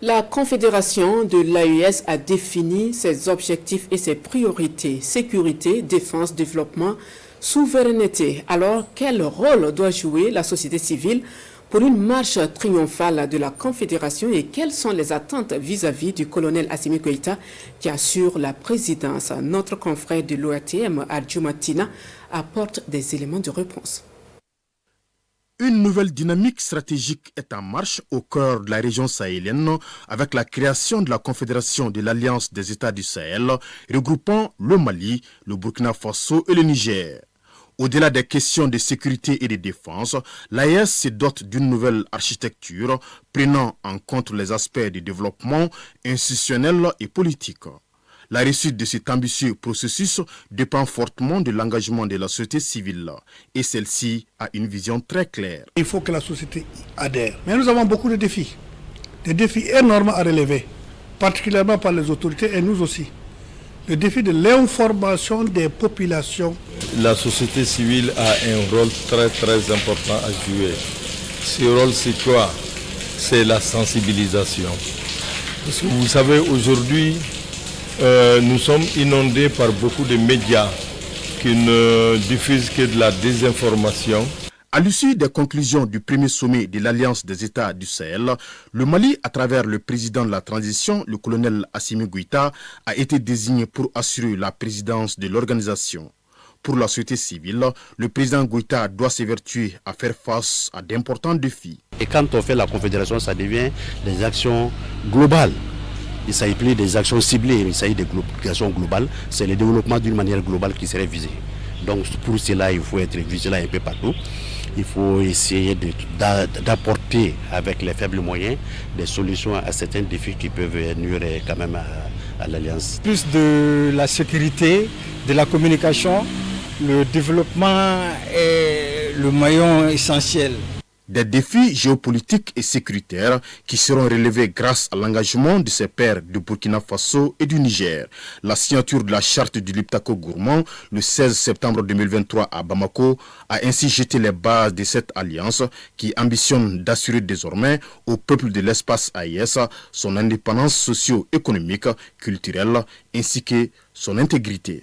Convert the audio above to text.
La Confédération de l'AES a défini ses objectifs et ses priorités, sécurité, défense, développement, souveraineté. Alors, quel rôle doit jouer la société civile pour une marche triomphale de la Confédération et quelles sont les attentes vis-à-vis du colonel Assimi Goïta qui assure la présidence? Notre confrère de l'OATM, Adjoumatina, apporte des éléments de réponse. Une nouvelle dynamique stratégique est en marche au cœur de la région sahélienne avec la création de la Confédération de l'Alliance des États du Sahel, regroupant le Mali, le Burkina Faso et le Niger. Au-delà des questions de sécurité et de défense, l'AES se dote d'une nouvelle architecture prenant en compte les aspects de développement institutionnel et politique. La réussite de cet ambitieux processus dépend fortement de l'engagement de la société civile et celle-ci a une vision très claire. Il faut que la société adhère. Mais nous avons beaucoup de défis. Des défis énormes à relever, particulièrement par les autorités et nous aussi. Le défi de l'information des populations. La société civile a un rôle très important à jouer. Ce rôle, c'est quoi? C'est la sensibilisation. Parce que vous savez, aujourd'hui, nous sommes inondés par beaucoup de médias qui ne diffusent que de la désinformation. À l'issue des conclusions du premier sommet de l'Alliance des États du Sahel, le Mali, à travers le président de la transition, le colonel Assimi Goïta, a été désigné pour assurer la présidence de l'organisation. Pour la société civile, le président Goïta doit s'évertuer à faire face à d'importants défis. Et quand on fait la confédération, ça devient des actions globales. Il ne s'agit plus des actions ciblées, il s'agit des actions globales. C'est le développement d'une manière globale qui serait visé. Donc pour cela, il faut être vigilant un peu partout. Il faut essayer d'apporter avec les faibles moyens des solutions à certains défis qui peuvent nuire quand même à l'Alliance. Plus de la sécurité, de la communication, le développement est le maillon essentiel. Des défis géopolitiques et sécuritaires qui seront relevés grâce à l'engagement de ses pairs du Burkina Faso et du Niger. La signature de la charte du Liptako Gourmand le 16 septembre 2023 à Bamako a ainsi jeté les bases de cette alliance qui ambitionne d'assurer désormais au peuple de l'espace AES son indépendance socio-économique, culturelle ainsi que son intégrité.